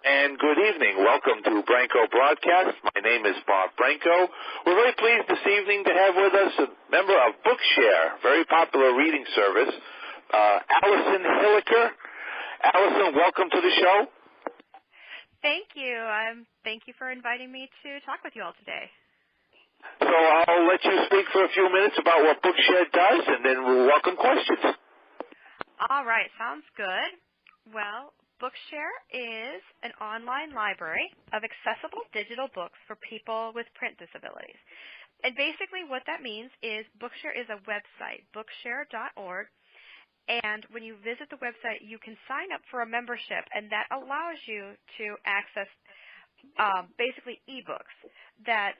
and good evening. Welcome to Branco Broadcast. My name is Bob Branco. We're very pleased this evening to have with us a member of Bookshare, very popular reading service, Allison Hilliker. Allison, welcome to the show. Thank you. Thank you for inviting me to talk with you all today. So I'll let you speak for a few minutes about what Bookshare does, and then we'll welcome questions. All right. Sounds good. Well, Bookshare is an online library of accessible digital books for people with print disabilities. And basically what that means is Bookshare is a website, bookshare.org. And when you visit the website, you can sign up for a membership, and that allows you to access basically ebooks that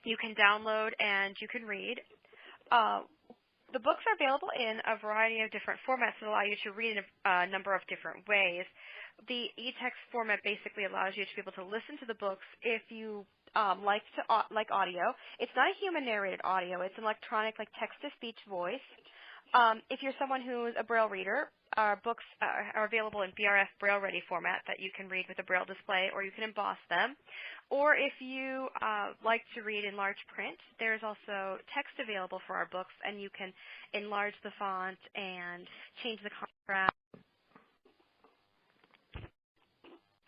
you can download and you can read. The books are available in a variety of different formats that allow you to read in a number of different ways. The e-text format basically allows you to be able to listen to the books if you like audio. It's not a human-narrated audio. It's an electronic, like text-to-speech voice. If you're someone who's a Braille reader, our books are available in BRF Braille-ready format that you can read with a Braille display, or you can emboss them. Or if you like to read in large print, there's also text available for our books, and you can enlarge the font and change the contrast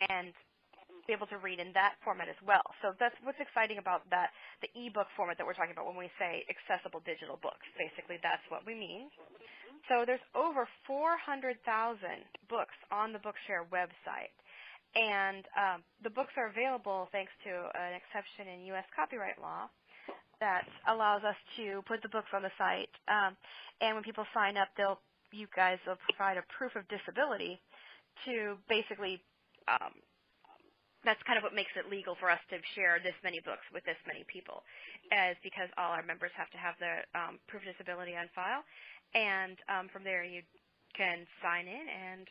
and be able to read in that format as well. So that's what's exciting about that, the e-book format that we're talking about when we say accessible digital books. Basically, that's what we mean. So there's over 400,000 books on the Bookshare website. And the books are available thanks to an exception in U.S. copyright law that allows us to put the books on the site. And when people sign up, you guys will provide a proof of disability to basically that's kind of what makes it legal for us to share this many books with this many people, is because all our members have to have the proof of disability on file. And from there, you can sign in and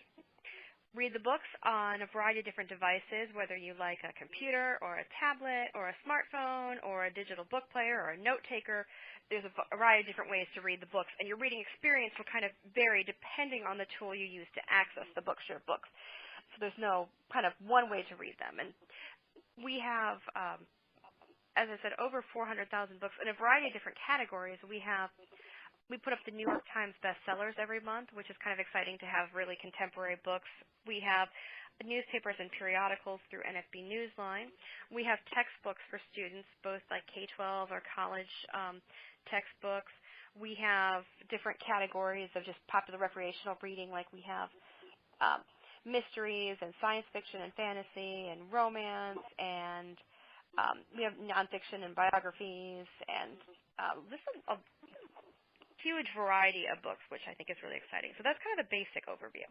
read the books on a variety of different devices, whether you like a computer or a tablet or a smartphone or a digital book player or a note taker. There's a variety of different ways to read the books, and your reading experience will kind of vary depending on the tool you use to access the Bookshare books. So there's no kind of one way to read them. And we have, as I said, over 400,000 books in a variety of different categories. We put up the New York Times bestsellers every month, which is kind of exciting to have really contemporary books. We have newspapers and periodicals through NFB Newsline. We have textbooks for students, both like K-12 or college textbooks. We have different categories of just popular recreational reading, like we have mysteries and science fiction and fantasy and romance, and we have nonfiction and biographies, and this is a huge variety of books, which I think is really exciting. So that's kind of the basic overview.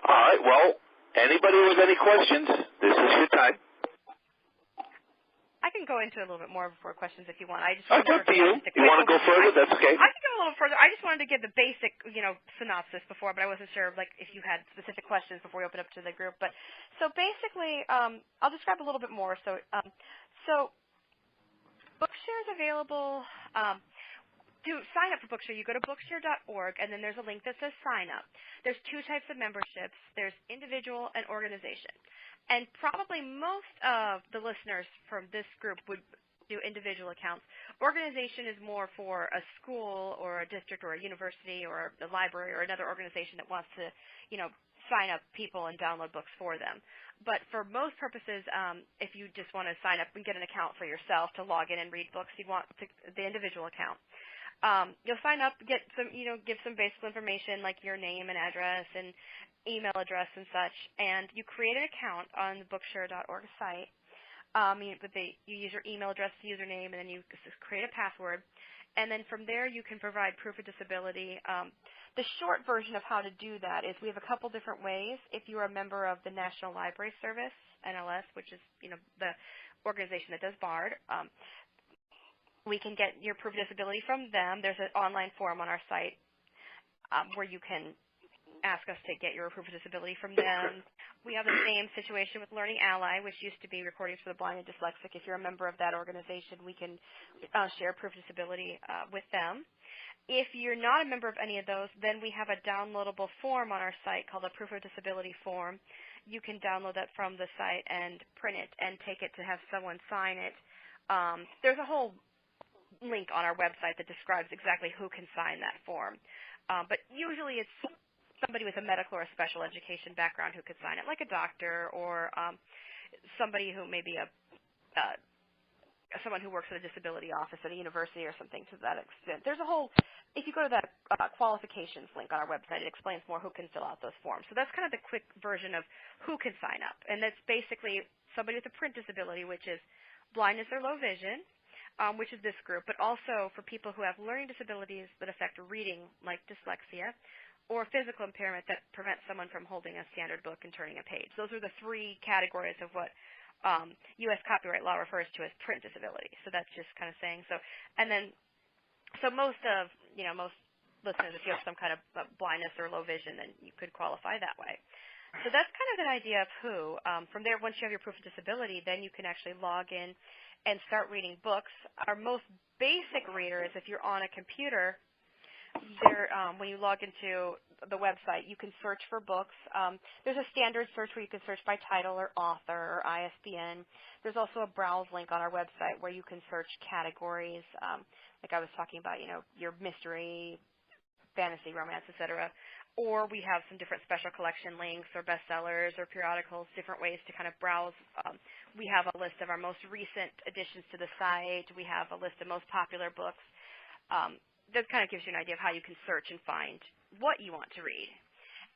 All right. Well, anybody with any questions, this is your time. I can go into a little bit more before questions if you want. It's up to you. You want to go further? That's okay. I can go a little further. I just wanted to give the basic, synopsis before, but I wasn't sure, if you had specific questions before we open up to the group. But so basically, I'll describe a little bit more. So Bookshare is available. To sign up for Bookshare, you go to bookshare.org, and then there's a link that says sign up. There's two types of memberships. There's individual and organization. And probably most of the listeners from this group would do individual accounts. Organization is more for a school or a district or a university or a library or another organization that wants to, sign up people and download books for them. But for most purposes, if you just want to sign up and get an account for yourself to log in and read books, you'd want the individual account. You'll sign up, get some, give some basic information like your name and address and email address and such, and you create an account on the bookshare.org site. You use your email address, username, and then you just create a password. And then from there, you can provide proof of disability. The short version of how to do that is we have a couple different ways. If you're a member of the National Library Service, NLS, which is the organization that does BARD, we can get your proof of disability from them. There's an online form on our site where you can ask us to get your proof of disability from them. We have the same situation with Learning Ally, which used to be Recordings for the Blind and Dyslexic. If you're a member of that organization, we can share proof of disability with them. If you're not a member of any of those, then we have a downloadable form on our site called a Proof of Disability form. You can download that from the site and print it and take it to have someone sign it. There's a whole link on our website that describes exactly who can sign that form. But usually it's somebody with a medical or a special education background who could sign it, like a doctor or somebody who may be someone who works at a disability office at a university or something to that extent. There's a whole, if you go to that qualifications link on our website, it explains more who can fill out those forms. So that's kind of the quick version of who can sign up. And that's basically somebody with a print disability, which is blindness or low vision, which is this group, but also for people who have learning disabilities that affect reading, like dyslexia, or physical impairment that prevents someone from holding a standard book and turning a page. Those are the three categories of what U.S. copyright law refers to as print disability. So that's just kind of saying so. And then, so most listeners, if you have some kind of blindness or low vision, then you could qualify that way. So that's kind of an idea of who. From there, once you have your proof of disability, then you can actually log in and start reading books. Our most basic reader is if you're on a computer. When you log into the website, you can search for books. There's a standard search where you can search by title or author or ISBN. There's also a browse link on our website where you can search categories, like I was talking about, your mystery, fantasy, romance, etc. Or we have some different special collection links or bestsellers or periodicals, different ways to kind of browse. We have a list of our most recent additions to the site. We have a list of most popular books. That kind of gives you an idea of how you can search and find what you want to read.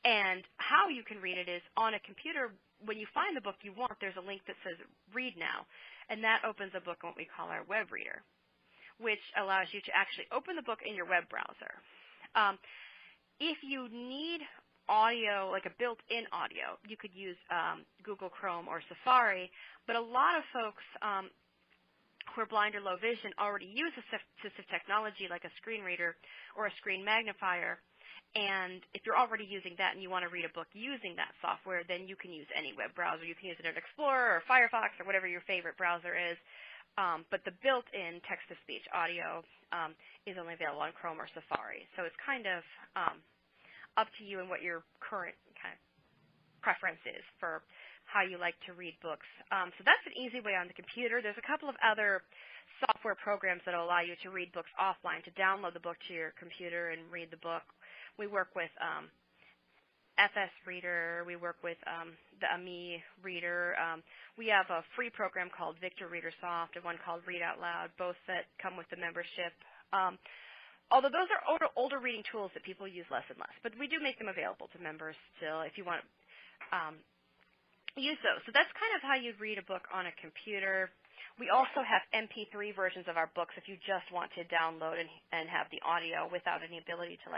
And how you can read it is on a computer, when you find the book you want, there's a link that says Read Now, and that opens a book in what we call our web reader, which allows you to actually open the book in your web browser. If you need audio, like a built-in audio, you could use Google Chrome or Safari, but a lot of folks who are blind or low vision already use assistive technology like a screen reader or a screen magnifier. And if you're already using that and you want to read a book using that software, then you can use any web browser. You can use Internet Explorer or Firefox or whatever your favorite browser is. But the built-in text-to-speech audio is only available on Chrome or Safari. So it's kind of up to you and what your current kind of preference is for how you like to read books. So that's an easy way on the computer. There's a couple of other software programs that will allow you to read books offline, to download the book to your computer and read the book. We work with FS Reader. We work with the AMI Reader. We have a free program called Victor Reader Soft and one called Read Out Loud, both that come with the membership. Although those are older reading tools that people use less and less, but we do make them available to members still if you want use those. So that's kind of how you'd read a book on a computer. We also have MP3 versions of our books if you just want to download and have the audio without any ability to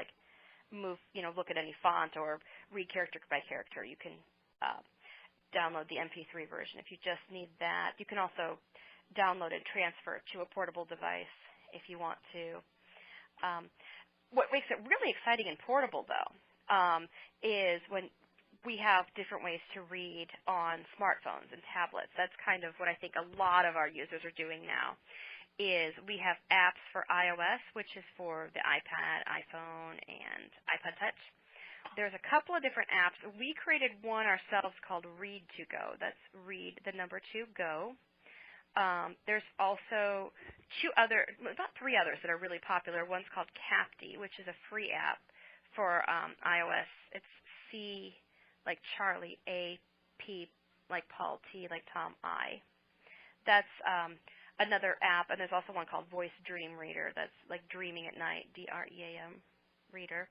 move, look at any font or read character by character. You can download the MP3 version if you just need that. You can also download and transfer it to a portable device if you want to. What makes it really exciting and portable, though, is when we have different ways to read on smartphones and tablets. That's kind of what I think a lot of our users are doing now, is we have apps for iOS, which is for the iPad, iPhone, and iPod Touch. There's a couple of different apps. We created one ourselves called Read to Go. That's Read, the number 2, Go. There's also about 3 others that are really popular. One's called Capti, which is a free app for iOS. It's C like Charlie, A, P like Paul, T like Tom, I. That's another app, and there's also one called Voice Dream Reader. That's like dreaming at night, DREAM reader.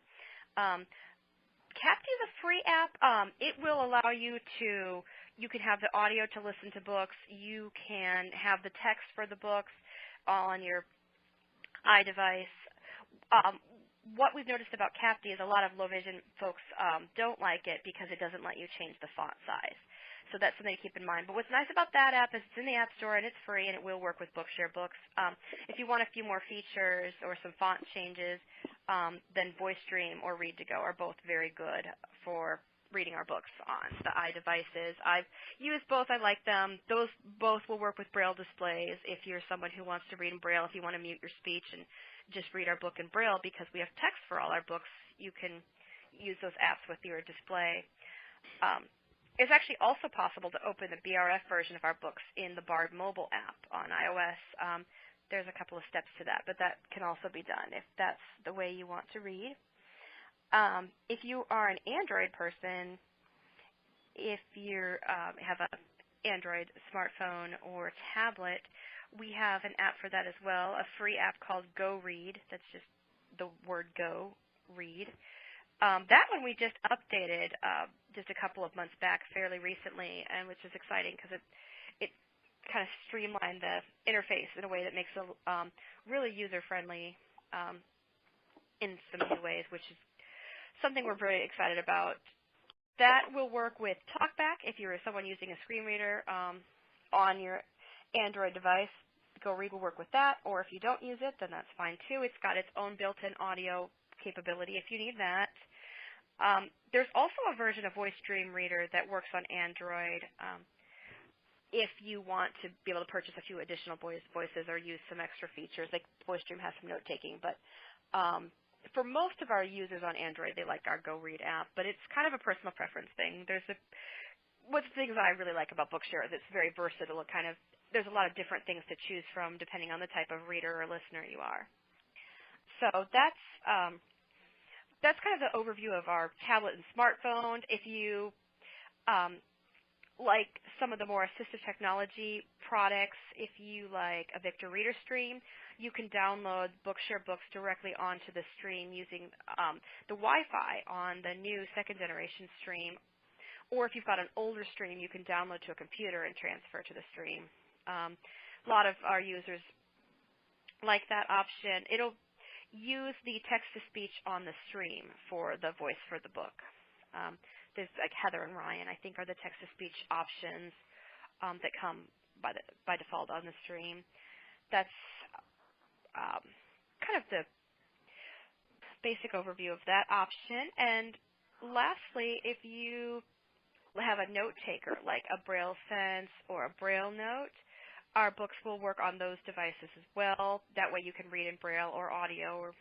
Capti is a free app. It will allow you can have the audio to listen to books. You can have the text for the books on your iDevice. What we've noticed about Capti is a lot of low vision folks don't like it because it doesn't let you change the font size. So that's something to keep in mind. But what's nice about that app is it's in the App Store and it's free and it will work with Bookshare books. If you want a few more features or some font changes, then Voice Dream or Read to Go are both very good for reading our books on the iDevices. I've used both. I like them. Those both will work with Braille displays if you're someone who wants to read in Braille. If you want to mute your speech and just read our book in Braille, because we have text for all our books, you can use those apps with your display. It's actually also possible to open the BRF version of our books in the Bard mobile app on iOS. There's a couple of steps to that, but that can also be done if that's the way you want to read. If you are an Android person, if you have an Android smartphone or tablet, we have an app for that as well, a free app called Go Read. That's just the word Go Read. That one we just updated just a couple of months back fairly recently, and which is exciting because it kind of streamlined the interface in a way that makes it really user-friendly in some new ways, which is something we're very excited about. That will work with TalkBack if you're someone using a screen reader on your Android device. Go Read will work with that, or if you don't use it, then that's fine too. It's got its own built-in audio capability if you need that. There's also a version of Voice Dream Reader that works on Android if you want to be able to purchase a few additional voices or use some extra features. Like Voice Dream has some note-taking, but for most of our users on Android, they like our Go Read app, but it's kind of a personal preference thing. One of the things I really like about Bookshare is it's very versatile. There's a lot of different things to choose from depending on the type of reader or listener you are. So that's kind of the overview of our tablet and smartphone. If you like some of the more assistive technology products, if you like a Victor Reader Stream, you can download Bookshare books directly onto the stream using the Wi-Fi on the new second-generation stream. Or if you've got an older stream, you can download to a computer and transfer to the stream. A lot of our users like that option. It'll use the text-to-speech on the stream for the voice for the book. There's like Heather and Ryan, I think, are the text-to-speech options that come by default on the stream. That's kind of the basic overview of that option. And lastly, if you have a note taker like a Braille Sense or a Braille Note, our books will work on those devices as well. That way you can read in Braille or audio. Or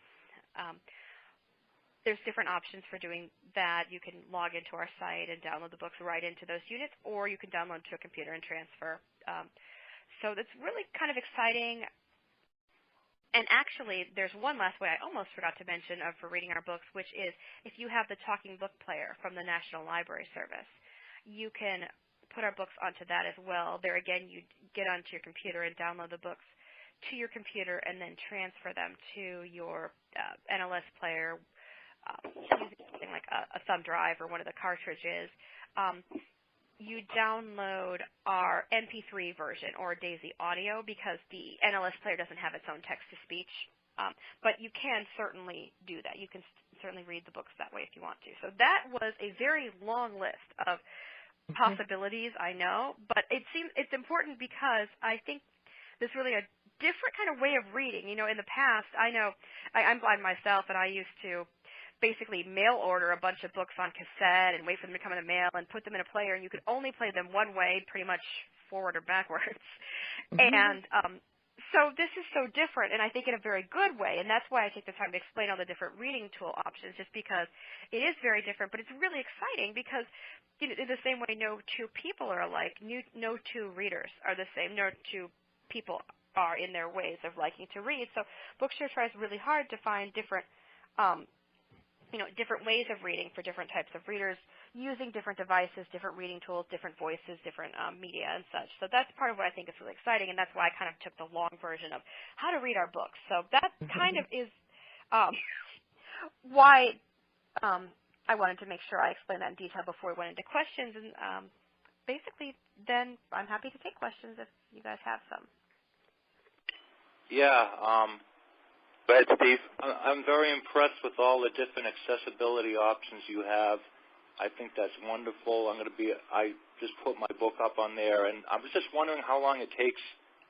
there's different options for doing that. You can log into our site and download the books right into those units, or you can download to a computer and transfer. So that's really kind of exciting. And actually, there's one last way I almost forgot to mention for reading our books, which is if you have the Talking Book Player from the National Library Service, you can put our books onto that as well. There again, you get onto your computer and download the books to your computer and then transfer them to your NLS player using something like a thumb drive or one of the cartridges. You download our MP3 version or Daisy Audio because the NLS player doesn't have its own text-to-speech. But you can certainly do that. You can certainly read the books that way if you want to. So that was a very long list of possibilities, I know, but it's important because I think there's really a different kind of way of reading. You know, in the past, I know I'm blind myself, and I used to basically mail order a bunch of books on cassette and wait for them to come in the mail and put them in a player, and you could only play them one way, pretty much forward or backwards. And so this is so different, and I think in a very good way, and that's why I take the time to explain all the different reading tool options, just because it is very different, but it's really exciting because in the same way no two people are alike, no two readers are the same, no two people are in their ways of liking to read. So Bookshare tries really hard to find different different ways of reading for different types of readers, using different devices, different reading tools, different voices, different media and such. So that's part of what I think is really exciting, and that's why I kind of took the long version of how to read our books. So that kind of is why I wanted to make sure I explained that in detail before we went into questions. And basically, then I'm happy to take questions if you guys have some. Yeah. Go ahead, Steve. I'm very impressed with all the different accessibility options you have. I think that's wonderful. I just put my book up on there, and I was just wondering how long it takes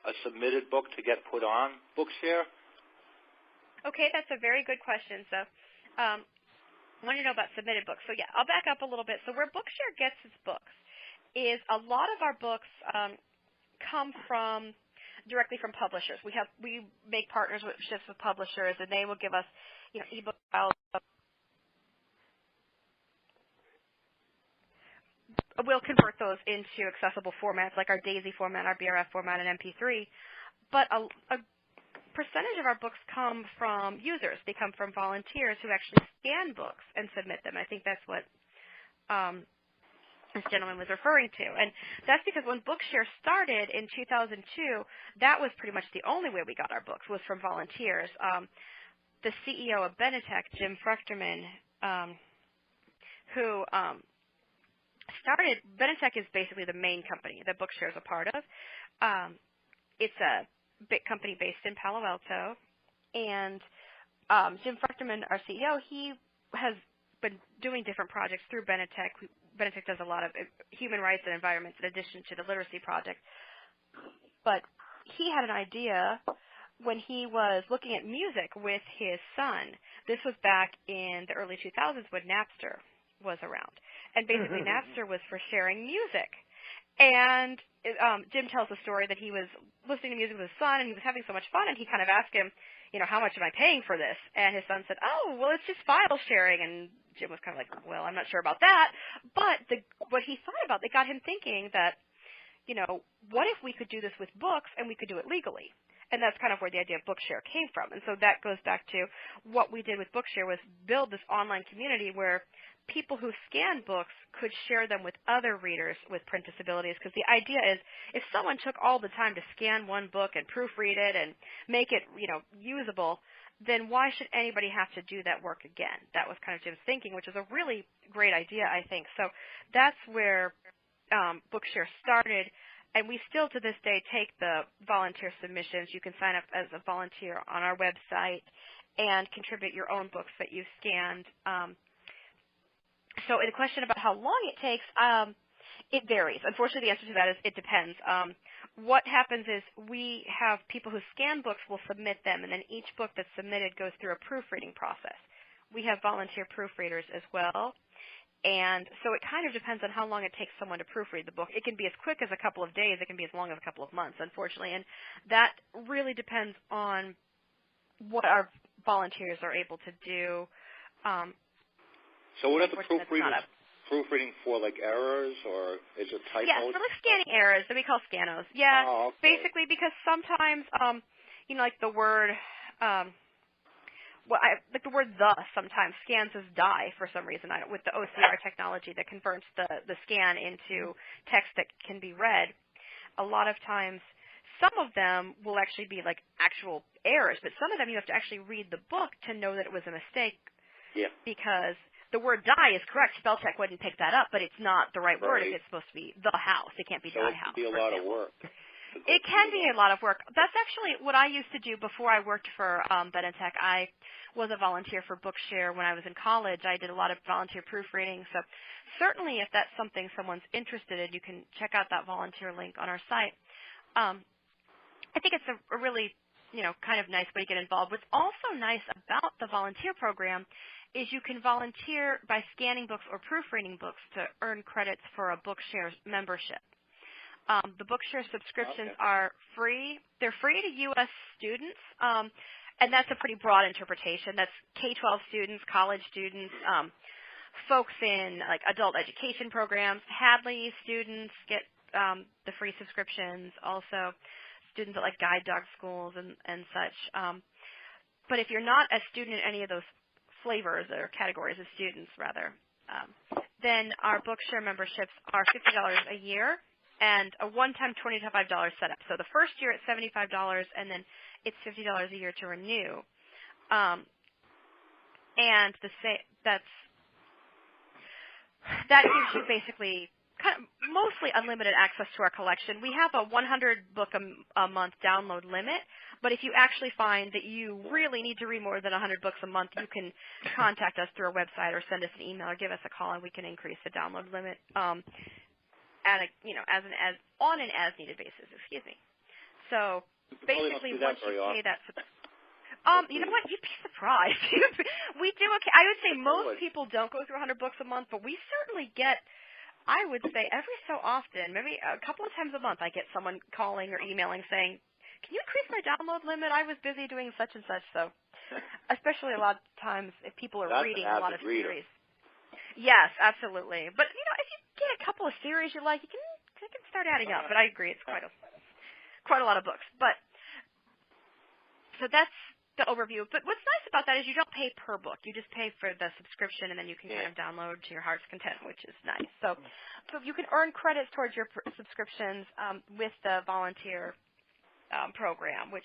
a submitted book to get put on Bookshare. Okay, that's a very good question. So want to know about submitted books. So, yeah, I'll back up a little bit. So where Bookshare gets its books is a lot of our books come from directly from publishers. We make partnerships with publishers, and they will give us, ebook files. We'll convert those into accessible formats like our DAISY format, our BRF format, and MP3. But a percentage of our books come from users. They come from volunteers who actually scan books and submit them. I think that's what this gentleman was referring to. And that's because when Bookshare started in 2002, that was pretty much the only way we got our books was from volunteers. The CEO of Benetech, Jim Fruchterman, who started, Benetech is basically the main company that Bookshare is a part of. It's a big company based in Palo Alto. And Jim Fruchterman, our CEO, he has been doing different projects through Benetech. Benetech does a lot of human rights and environments in addition to the literacy project. But he had an idea when he was looking at music with his son. This was back in the early 2000s when Napster was around. And basically Napster was for sharing music. And Jim tells the story that he was listening to music with his son, and he was having so much fun, and he kind of asked him, how much am I paying for this? And his son said, oh, well, it's just file sharing. And Jim was kind of like, well, I'm not sure about that. But what he thought about, it got him thinking that, what if we could do this with books and we could do it legally? And that's kind of where the idea of Bookshare came from. And so that goes back to what we did with Bookshare was build this online community where people who scan books could share them with other readers with print disabilities, because the idea is if someone took all the time to scan one book and proofread it and make it, usable, then why should anybody have to do that work again? That was kind of Jim's thinking, which is a really great idea, I think. So that's where Bookshare started, and we still to this day take the volunteer submissions. You can sign up as a volunteer on our website and contribute your own books that you've scanned. So the question about how long it takes, it varies. Unfortunately, the answer to that is it depends. What happens is we have people who scan books will submit them, and then each book that's submitted goes through a proofreading process. We have volunteer proofreaders as well, and so it kind of depends on how long it takes someone to proofread the book. It can be as quick as a couple of days. It can be as long as a couple of months, unfortunately, and that really depends on what our volunteers are able to do. So what are the proofreading for, like errors, or is it typos? Yeah, for like scanning errors that we call scanos. Yeah, oh, okay. Basically because sometimes, like the word, like the word "the" sometimes scans as "die" for some reason. With the OCR technology that converts the scan into text that can be read, a lot of times some of them will actually be like actual errors, but some of them you have to actually read the book to know that it was a mistake. Yeah. Because the word "die" is correct. Spell check wouldn't pick that up, but it's not the right word if it's supposed to be the house. It can't be die house. So it can be a lot of work. It can be a lot of work. That's actually what I used to do before I worked for Benetech. I was a volunteer for Bookshare when I was in college. I did a lot of volunteer proofreading. So certainly if that's something someone's interested in, you can check out that volunteer link on our site. I think it's a really, kind of nice way to get involved. What's also nice about the volunteer program is you can volunteer by scanning books or proofreading books to earn credits for a Bookshare membership. The Bookshare subscriptions are free. They're free to U.S. students, and that's a pretty broad interpretation. That's K-12 students, college students, folks in like adult education programs. Hadley students get the free subscriptions. Also, students at like guide dog schools and such. But if you're not a student in any of those flavors or categories of students, rather, then our Bookshare memberships are $50 a year and a one-time $25 setup. So the first year it's $75, and then it's $50 a year to renew. And that gives you basically kind of mostly unlimited access to our collection. We have a 100 book a month download limit, but if you actually find that you really need to read more than 100 books a month, you can contact us through our website or send us an email or give us a call, and we can increase the download limit on an as needed basis. Excuse me. So basically, once you pay that. You know what? You'd be surprised. We do. Okay, I would say most people don't go through 100 books a month, but we certainly get. I would say every so often, maybe a couple of times a month, I get someone calling or emailing saying, "Can you increase my download limit? I was busy doing such and such." So, especially a lot of times if people are reading a lot of series. Yes, absolutely. But if you get a couple of series you like, you can start adding up. But I agree, it's quite a lot of books. But so that's the overview. But what's nice about that is you don't pay per book. You just pay for the subscription, and then you can kind of download to your heart's content, which is nice. So you can earn credits towards your subscriptions with the volunteer program, which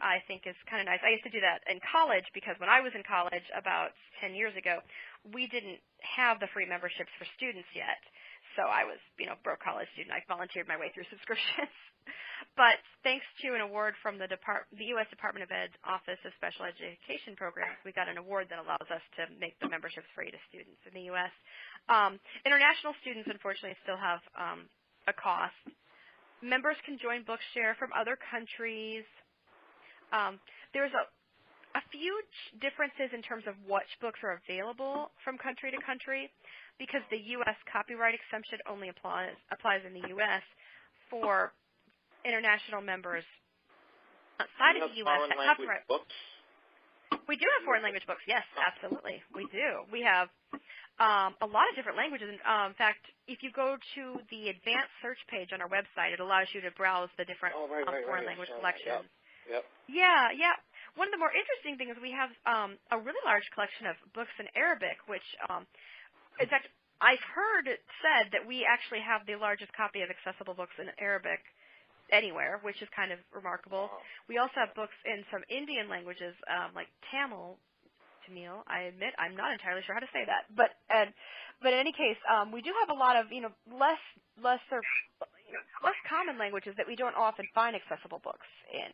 I think is kind of nice. I used to do that in college because when I was in college about 10 years ago, we didn't have the free memberships for students yet. So I was, broke college student. I volunteered my way through subscriptions. But thanks to an award from the U.S. Department of Ed's Office of Special Education Programs, we got an award that allows us to make the memberships free to students in the U.S. International students, unfortunately, still have a cost. Members can join Bookshare from other countries. There's a few differences in terms of which books are available from country to country because the U.S. copyright exemption only applies in the U.S. for international members outside of the U.S. that copyright books? We do have foreign language books. Yes, absolutely. We do. We have a lot of different languages. In fact, if you go to the advanced search page on our website, it allows you to browse the different foreign language collections. Yep. Yeah. One of the more interesting things is we have a really large collection of books in Arabic, which in fact, I've heard it said that we actually have the largest copy of accessible books in Arabic anywhere, which is kind of remarkable. We also have books in some Indian languages like Tamil. I admit I'm not entirely sure how to say that, but in any case, we do have a lot of less common languages that we don't often find accessible books in.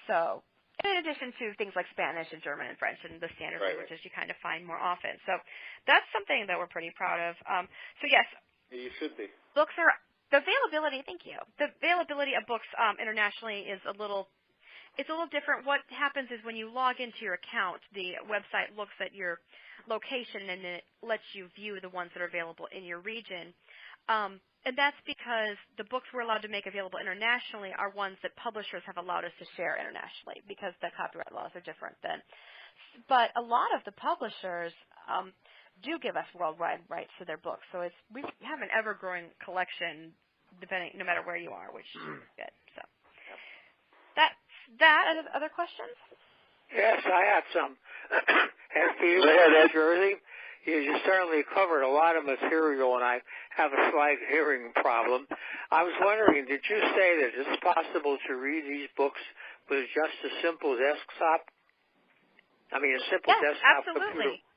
So, in addition to things like Spanish and German and French and the standard languages you kind of find more often. So that's something that we're pretty proud of. So yes, you should be. Books are the availability. Thank you. The availability of books internationally is a little different. What happens is when you log into your account, the website looks at your location and it lets you view the ones that are available in your region. And that's because the books we're allowed to make available internationally are ones that publishers have allowed us to share internationally because the copyright laws are different then. But a lot of the publishers do give us worldwide rights to their books. So we have an ever-growing collection no matter where you are, which is good. So that's that. Other questions? Yes, I had some. As for you, New Jersey, you certainly covered a lot of material, and I have a slight hearing problem. I was wondering, did you say that it's possible to read these books with just a simple desktop? I mean, a simple desktop absolutely. computer?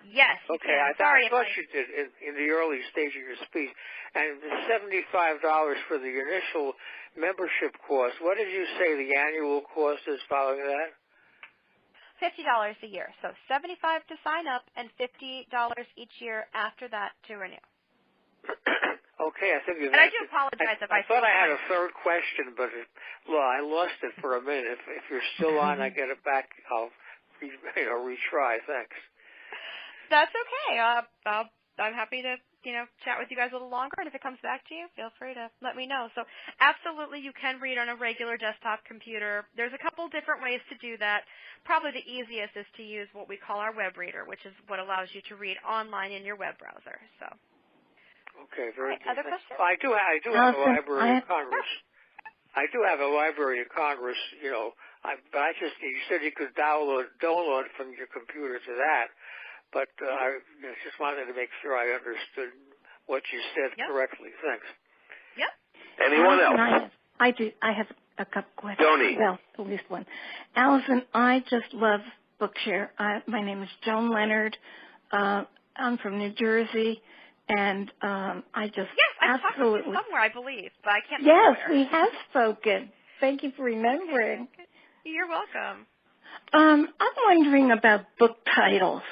Yes. Okay, I thought you did in the early stage of your speech. And the $75 for the initial membership cost, what did you say the annual cost is following that? $50 a year. So $75 to sign up and $50 each year after that to renew. Okay, I think you've And I do apologize if I thought I had a third question, but I lost it for a minute. If you're still on, I get it back. I'll retry. Thanks. That's okay. I'm happy to chat with you guys a little longer, and if it comes back to you, feel free to let me know. So absolutely, you can read on a regular desktop computer. There's a couple different ways to do that. Probably the easiest is to use what we call our web reader, which is what allows you to read online in your web browser. So. Okay, very good. Other questions? Well, I do have a Library of Congress. I do have a Library of Congress, but you said you could download from your computer to that. But I just wanted to make sure I understood what you said correctly. Thanks. Yep. Anyone else? I do. I have a couple questions. Joni. Well, at least one. Allison, I just love Bookshare. My name is Joan Leonard. I'm from New Jersey, and I just I've absolutely. talked to you somewhere, I believe, but I can't. Yes, we have spoken. Thank you for remembering. You're welcome. I'm wondering about book titles.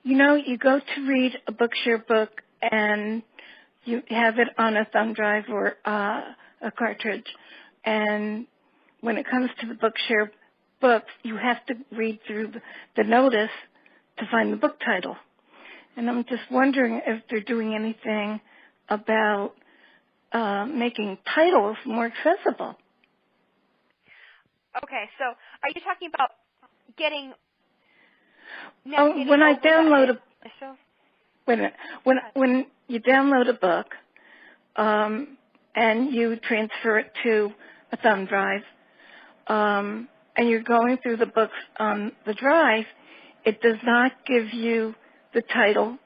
You go to read a Bookshare book and you have it on a thumb drive or a cartridge. And when it comes to the Bookshare books, you have to read through the notice to find the book title. And I'm just wondering if they're doing anything about making titles more accessible. Okay, so are you talking about getting? When I download when you download a book and you transfer it to a thumb drive, and you're going through the books on the drive, it does not give you the title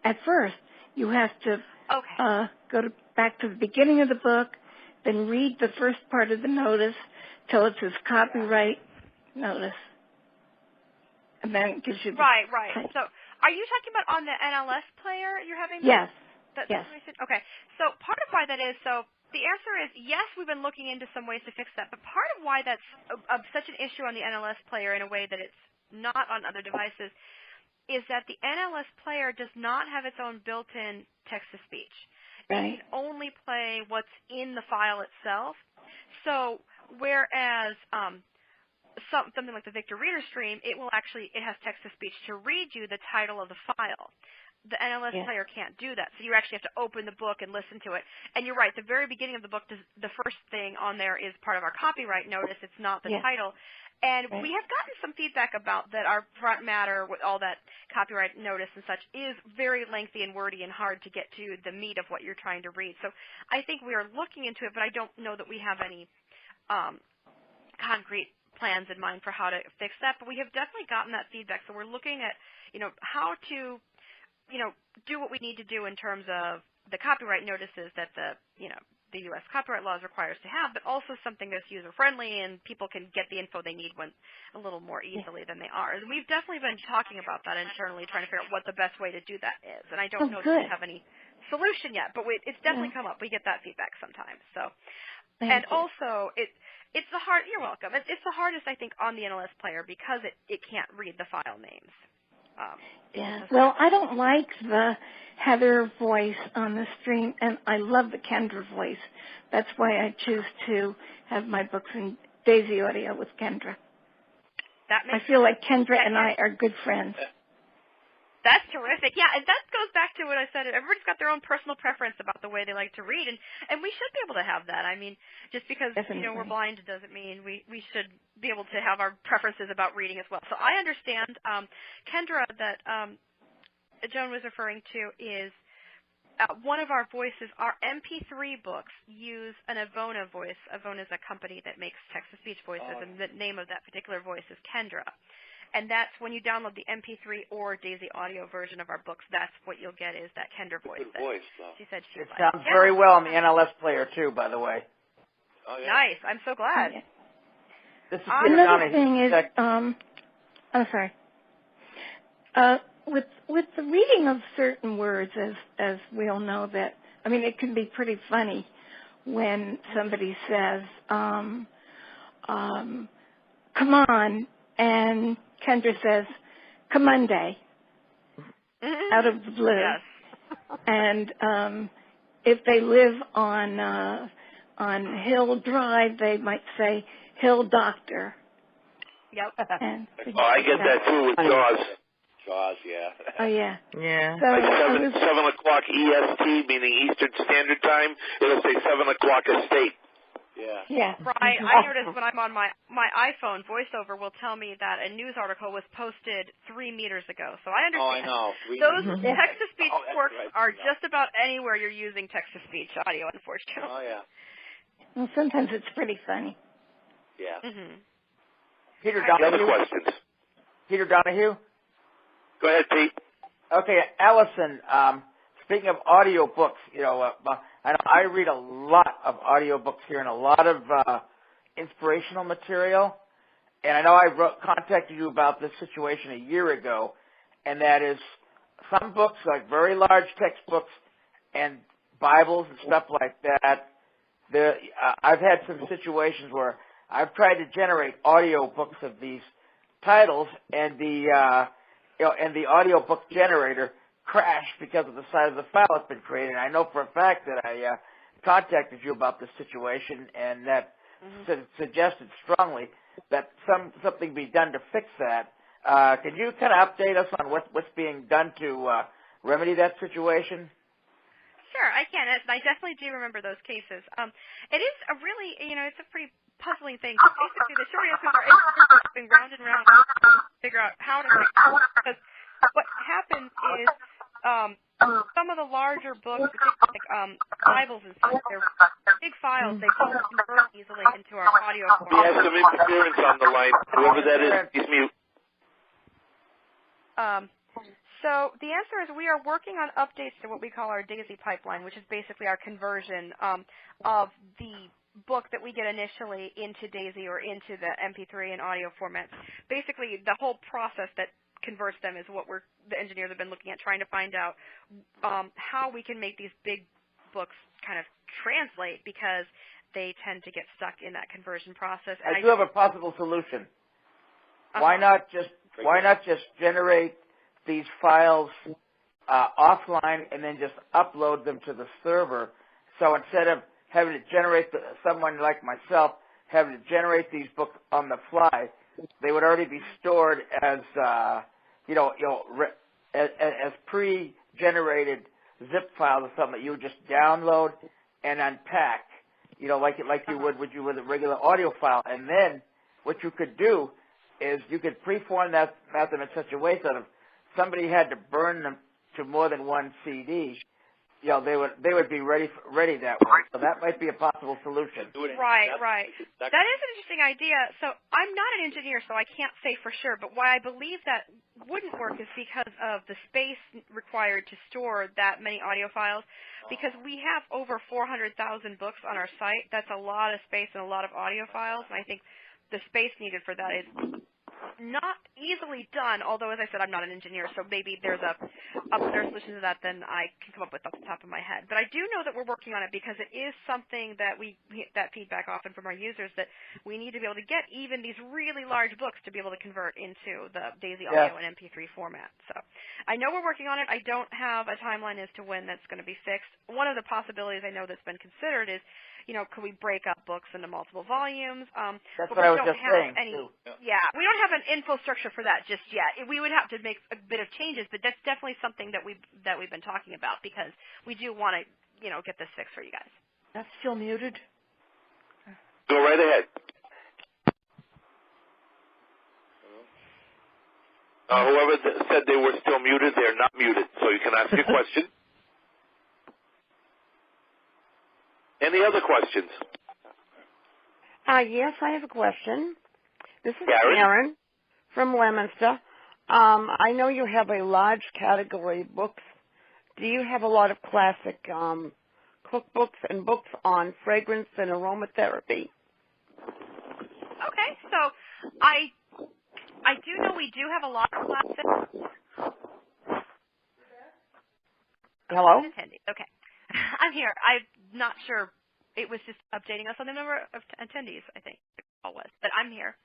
at first. You have to go back to the beginning of the book, then read the first part of the notice till it says copyright notice. And then it gives you the Right. title. So are you talking about on the NLS player you're having? Yes. Yes. Okay. So part of why that is, so the answer is yes, we've been looking into some ways to fix that, but part of why that's such an issue on the NLS player in a way that it's not on other devices is that the NLS player does not have its own built-in text-to-speech. Right. It can only play what's in the file itself. So whereas something like the Victor Reader Stream, it has text-to-speech to read you the title of the file. The NLS player can't do that, so you actually have to open the book and listen to it. And you're right, the very beginning of the book, the first thing on there is part of our copyright notice. It's not the title. And we have gotten some feedback about that our front matter with all that copyright notice and such is very lengthy and wordy and hard to get to the meat of what you're trying to read. So I think we are looking into it, but I don't know that we have any concrete plans in mind for how to fix that. But we have definitely gotten that feedback. So we're looking at, how to do what we need to do in terms of the copyright notices that the U.S. copyright laws requires to have, but also something that's user-friendly and people can get the info they need a little more easily than they are. And we've definitely been talking about that internally, trying to figure out what the best way to do that is. And I don't know that we have any solution yet, but it's definitely come up. We get that feedback sometimes. So, also it's the hard. You're welcome. It's the hardest, I think, on the NLS player because it can't read the file names. Well, I don't like the Heather voice on the stream, and I love the Kendra voice. That's why I choose to have my books in Daisy Audio with Kendra. I feel like Kendra and I are good friends. That's terrific. Yeah, and that goes back to what I said. Everybody's got their own personal preference about the way they like to read, and we should be able to have that. I mean, just because we're blind doesn't mean we should be able to have our preferences about reading as well. So I understand, Kendra, that Joan was referring to is one of our voices. Our MP3 books use an Avona voice. Avona is a company that makes text-to-speech voices, and the name of that particular voice is Kendra. And that's when you download the MP3 or Daisy Audio version of our books, that's what you'll get is that Kendra voice. She said she liked. Sounds very well on the NLS player, too, by the way. Oh, yeah. Nice. I'm so glad. This is another thing is, I'm sorry. With the reading of certain words, as we all know that, I mean, it can be pretty funny when somebody says, come on, and Kendra says, come Monday, out of the blue. Yes. And if they live on Hill Drive, they might say, Hill Doctor. Yep. I get that too with Jaws. Jaws, yeah. Oh, yeah. Yeah. So like 7 o'clock EST, meaning Eastern Standard Time, it'll say 7 o'clock estate. Yeah. Right. I noticed when I'm on my iPhone, VoiceOver will tell me that a news article was posted 3 meters ago. So I understand. Oh, I know. Those text-to-speech quirks are just about anywhere you're using text-to-speech audio, unfortunately. Oh, yeah. Well, sometimes it's pretty funny. Yeah. Mm-hmm. Peter Donahue. Other questions? Peter Donahue. Go ahead, Pete. Okay, Allison. Speaking of audio books, I read a lot of audio books here and a lot of inspirational material. And I know I contacted you about this situation a year ago, and that is some books, like very large textbooks and Bibles and stuff like that. I've had some situations where I've tried to generate audio books of these titles, and the audio book generator crashed because of the size of the file that's been created. I know for a fact that I contacted you about this situation, and that suggested strongly that something be done to fix that. Can you kind of update us on what's being done to remedy that situation? Sure, I can. I definitely do remember those cases. It is a really, it's a pretty puzzling thing. So basically, the short answer is we're going round and round to figure out how to fix it. Because what happens is some of the larger books, like Bibles and stuff, they're big files. They don't convert easily into our audio format. We have some interference on the line. Whoever that is, please mute. So the answer is we are working on updates to what we call our DAISY pipeline, which is basically our conversion of the book that we get initially into DAISY or into the MP3 and audio formats. Basically, the whole process that converts them is what the engineers have been looking at, trying to find out how we can make these big books kind of translate, because they tend to get stuck in that conversion process. I do have a possible solution. Why not just generate these files offline and then just upload them to the server? So instead of having to generate someone like myself having to generate these books on the fly, they would already be stored as as pre-generated zip files or something that you would just download and unpack, like you would with a regular audio file. And then what you could do is you could preform them in such a way so that if somebody had to burn them to more than one CD, they would be ready that way. So that might be a possible solution. Right. That is an interesting idea. So I'm not an engineer, so I can't say for sure. But why I believe that wouldn't work is because of the space required to store that many audio files. Because we have over 400,000 books on our site. That's a lot of space and a lot of audio files. And I think the space needed for that is not easily done, although, as I said, I'm not an engineer, so maybe there's a better solution to that than I can come up with off the top of my head. But I do know that we're working on it because it is something that we get that feedback often from our users, that we need to be able to get even these really large books to be able to convert into the DAISY audio and MP3 format. So I know we're working on it. I don't have a timeline as to when that's going to be fixed. One of the possibilities I know that's been considered is, could we break up books into multiple volumes? That's what I was just saying, too. Yeah, we don't have an infrastructure for that just yet. We would have to make a bit of changes, but that's definitely something that we've been talking about, because we do want to, get this fixed for you guys. That's still muted. Go right ahead. Whoever said they were still muted, they're not muted, so you can ask your question. Any other questions? Yes, I have a question. This is Karen from Leominster. I know you have a large category of books. Do you have a lot of classic cookbooks and books on fragrance and aromatherapy? Okay, so I do know we do have a lot of classics. Hello? Okay. I'm here. I'm not sure. It was just updating us on the number of attendees, I think it all was. But I'm here.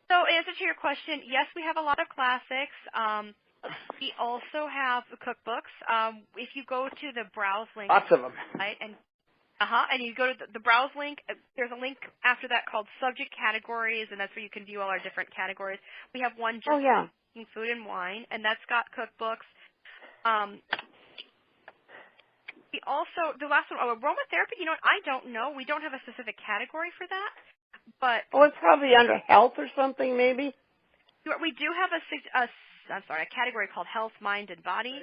So in answer to your question, yes, we have a lot of classics. We also have the cookbooks. If you go to the browse link, lots of them, right, and you go to the browse link, there's a link after that called subject categories, and that's where you can view all our different categories. We have one just food and wine, and that's got cookbooks. We also, the last one, aromatherapy, I don't know. We don't have a specific category for that. But it's probably under health or something, maybe? We do have a category called health, mind, and body.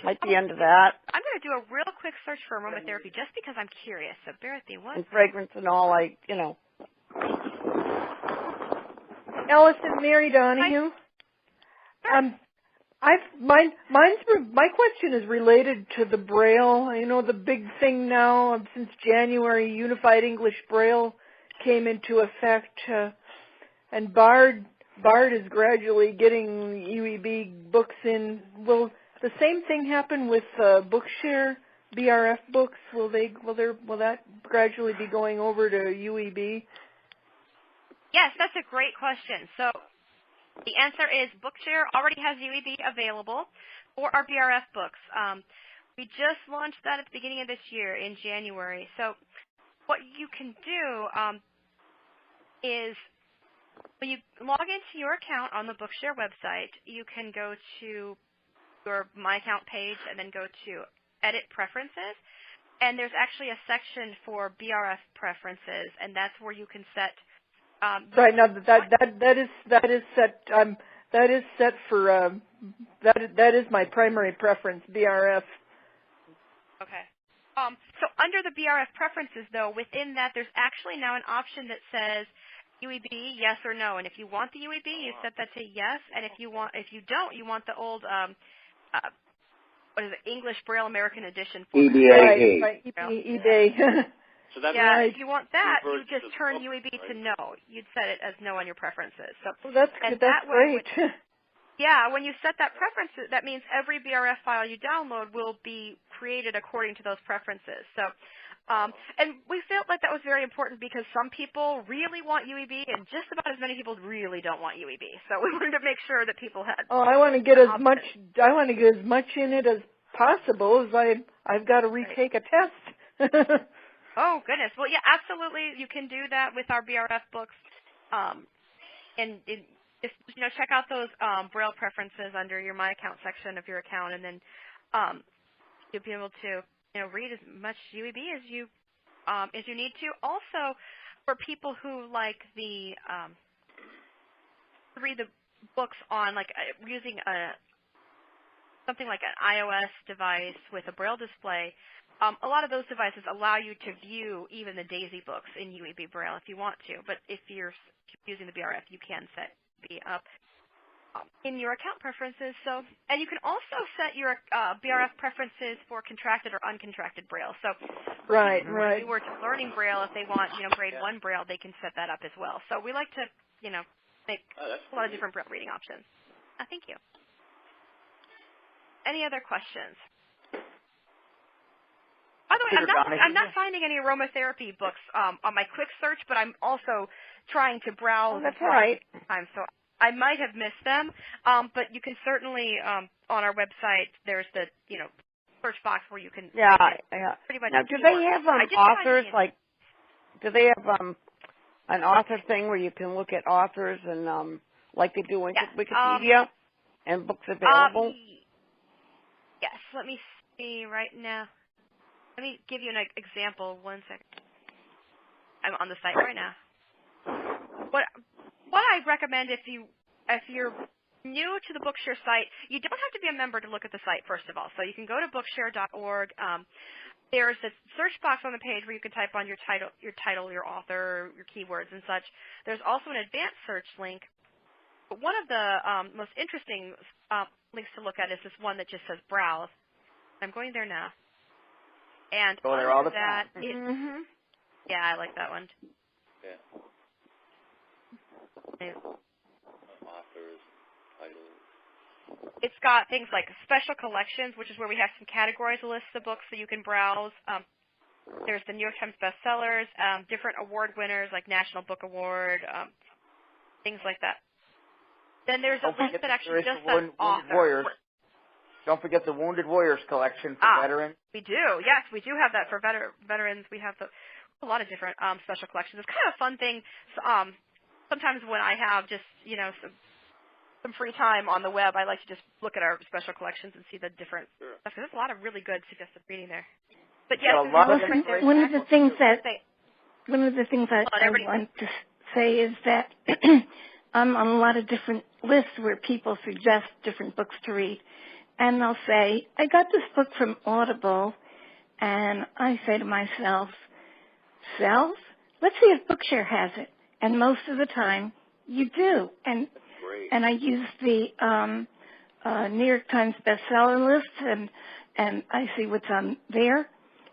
Might be under that. I'm going to do a real quick search for aromatherapy just because I'm curious. So bear with me one. And fragrance and all, Allison, Mary Donahue. My question is related to the Braille. The big thing now since January, Unified English Braille came into effect, and Bard is gradually getting UEB books in. Will the same thing happen with Bookshare BRF books? Will that gradually be going over to UEB? Yes, that's a great question. So the answer is Bookshare already has UEB available for our BRF books. We just launched that at the beginning of this year in January. So what you can do is when you log into your account on the Bookshare website, you can go to your My Account page and then go to Edit Preferences. And there's actually a section for BRF preferences, and that's where you can set. Right now, that is set. That is set for that is my primary preference, BRF. Okay. So under the BRF preferences, though, within that, there's actually now an option that says UEB, yes or no. And if you want the UEB, you set that to yes. And if you don't, you want the old what is it, English Braille American Edition format. EBA. Right. EBA. So that's right. If you want that, you just turn UEB to no. You'd set it as no on your preferences. So that's great. Yeah, when you set that preference, that means every BRF file you download will be created according to those preferences. So, and we felt like that was very important because some people really want UEB, and just about as many people really don't want UEB. So we wanted to make sure that people had. Oh, I want to get as much. I want to get as much in it as possible. As I've got to retake a test. Oh goodness! Well, yeah, absolutely. You can do that with our BRF books, and just check out those Braille preferences under your My Account section of your account, and then you'll be able to read as much UEB as you need to. Also, for people who like the read the books on using something like an iOS device with a Braille display. A lot of those devices allow you to view even the DAISY books in UEB Braille if you want to, but if you're using the BRF, you can set UEB up in your account preferences. So, and you can also set your BRF preferences for contracted or uncontracted Braille. So, right. If you were learning Braille, if they want grade 1 Braille, they can set that up as well. So we like to make a lot of different Braille reading options. Thank you. Any other questions? By the way, I'm not finding any aromatherapy books on my quick search, but I'm also trying to browse. Oh, that's right. So I might have missed them, but you can certainly on our website. There's the search box where you can. Yeah. Pretty much. Now, do they have authors Do they have an author thing where you can look at authors and like they do in Wikipedia and books available? Yes. Let me see right now. Let me give you an example. 1 second. I'm on the site right now. What I recommend if you're new to the Bookshare site, you don't have to be a member to look at the site, first of all. So you can go to bookshare.org. There's a search box on the page where you can type on your title, your author, your keywords and such. There's also an advanced search link. But one of the most interesting links to look at is this one that just says browse. I'm going there now. And there all the that, time. Yeah, I like that one. Yeah. Authors, titles. It's got things like special collections, which is where we have some categories, a list of books so you can browse. There's the New York Times bestsellers, different award winners like National Book Award, things like that. Then there's a list that actually just says author. Don't forget the Wounded Warriors collection for veterans. We do. Yes, we do have that for veterans. We have a lot of different special collections. It's kind of a fun thing. Sometimes when I have just, some free time on the web, I like to just look at our special collections and see the different stuff. Because there's a lot of really good suggested reading there. But yes, one of the things I want to say is that I'm on a lot of different lists where people suggest different books to read. And they'll say, I got this book from Audible, and I say to myself, sells? Let's see if Bookshare has it. And most of the time, you do. And I use the New York Times bestseller list, and I see what's on there,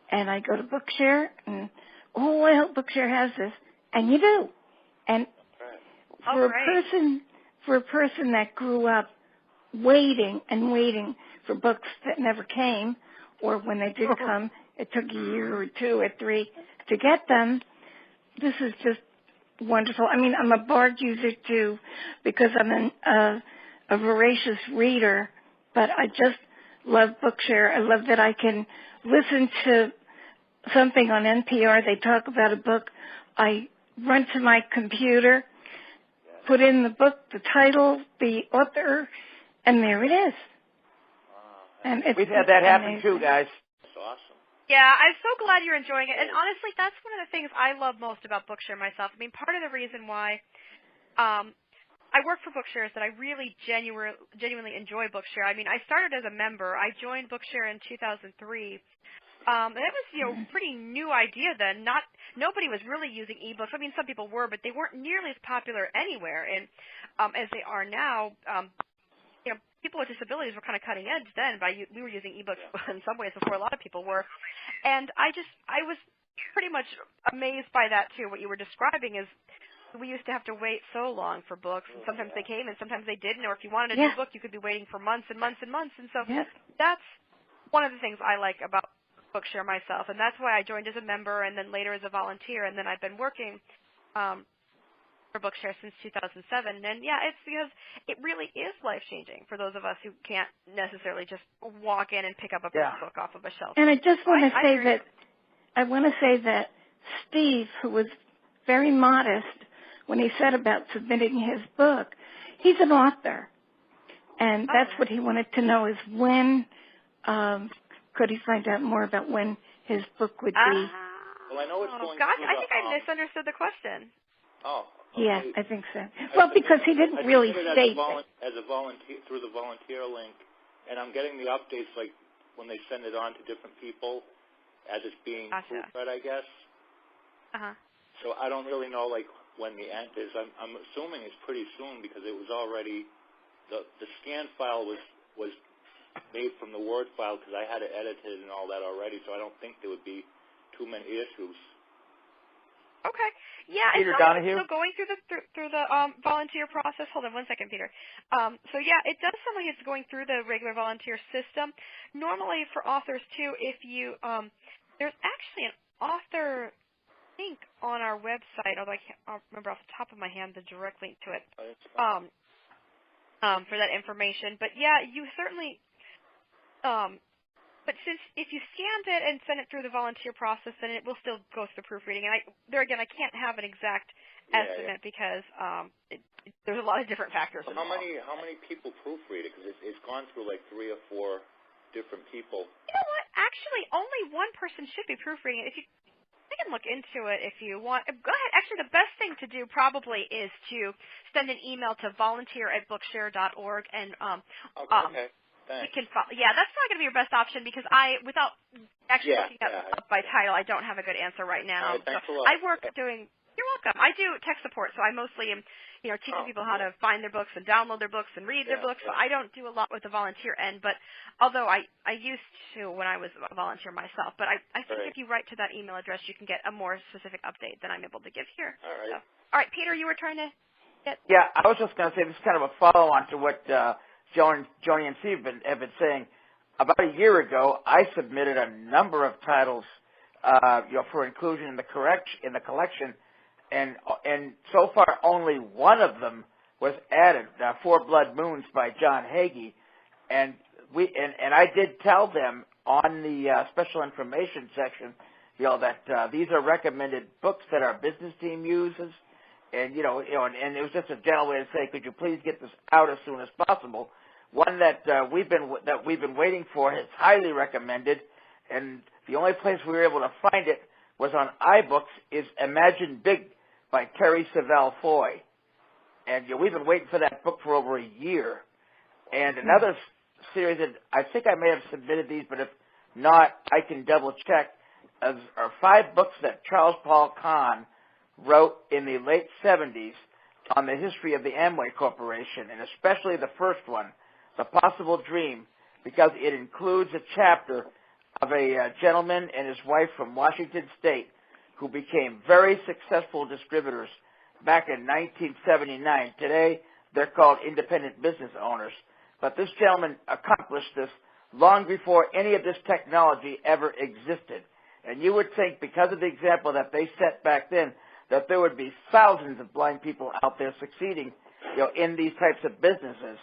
and I go to Bookshare, and I hope Bookshare has this, and you do. And for a person that grew up waiting for books that never came, or when they did come, it took a year or 2 or 3 to get them. This is just wonderful. I mean, I'm a Bard user too because I'm a voracious reader, but I just love Bookshare. I love that I can listen to something on NPR, they talk about a book, I run to my computer, put in the book, the title, the author, and there it is. And we've had that happen too, guys. That's awesome. Yeah, I'm so glad you're enjoying it. And honestly, that's one of the things I love most about Bookshare myself. I mean, part of the reason why I work for Bookshare is that I really genuinely enjoy Bookshare. I mean, I started as a member. I joined Bookshare in 2003. And it was, a pretty new idea then. Nobody was really using ebooks. I mean, some people were, but they weren't nearly as popular anywhere. And as they are now, people with disabilities were kind of cutting edge then. We were using ebooks in some ways before a lot of people were. And I was pretty much amazed by that too. What you were describing is we used to have to wait so long for books. And sometimes they came and sometimes they didn't. Or if you wanted a new book, you could be waiting for months and months and months. And so that's one of the things I like about Bookshare myself. And that's why I joined as a member and then later as a volunteer. And then I've been working for Bookshare since 2007. And it's because it really is life-changing for those of us who can't necessarily just walk in and pick up a book off of a shelf. And I just want to say that Steve, who was very modest when he said about submitting his book, he's an author. And that's what he wanted to know is when could he find out more about when his book would be? Well, I know it's going gosh, I think I misunderstood the question. Oh. Okay. Yeah, I think so. Well, because he didn't really state as a volunteer through the volunteer link, and I'm getting the updates like when they send it on to different people as it's being proofread, I guess. So I don't really know like when the end is. I'm assuming it's pretty soon because it was already the scan file was made from the Word file because I had it edited and all that already. So I don't think there would be too many issues. Okay. Yeah, Peter it's Donahue? still going through the volunteer process. Hold on one second, Peter. It does sound like it's going through the regular volunteer system. Normally for authors too, if you there's actually an author link on our website, although I can't remember off the top of my hand the direct link to it. For that information. But yeah, you certainly but since if you scanned it and sent it through the volunteer process, then it will still go through proofreading. And I can't have an exact estimate because there's a lot of different factors. So how many people proofread it? Because it's gone through like 3 or 4 different people. You know what? Actually, only one person should be proofreading it. I can look into it if you want. Go ahead. Actually, the best thing to do probably is to send an email to volunteer@bookshare.org and okay. Thanks. that's probably going to be your best option because without actually looking up by title, I don't have a good answer right now. All right, thanks a lot. I work doing. You're welcome. I do tech support, so I mostly am, teaching people how to find their books and download their books and read their books. So I don't do a lot with the volunteer end, but although I used to when I was a volunteer myself. But I think if you write to that email address, you can get a more specific update than I'm able to give here. All right. All right, Peter, you were trying to get. Yeah, I was just going to say this is kind of a follow-on to what Joni and Steve have been saying. About a year ago, I submitted a number of titles, for inclusion in the collection, and so far only one of them was added. 4 Blood Moons by John Hagee, and I did tell them on the special information section, that these are recommended books that our business team uses, and and it was just a gentle way to say, could you please get this out as soon as possible. One that we've been waiting for is highly recommended, and the only place we were able to find it was on iBooks. Is Imagine Big by Terry Savelle Foy, and we've been waiting for that book for over a year. And another series that I think I may have submitted these, but if not, I can double check. Are 5 books that Charles Paul Kahn wrote in the late 70s on the history of the Amway Corporation, and especially the first one, The Possible Dream, because it includes a chapter of a gentleman and his wife from Washington State who became very successful distributors back in 1979. Today, they're called independent business owners. But this gentleman accomplished this long before any of this technology ever existed. And you would think, because of the example that they set back then, that there would be thousands of blind people out there succeeding, in these types of businesses.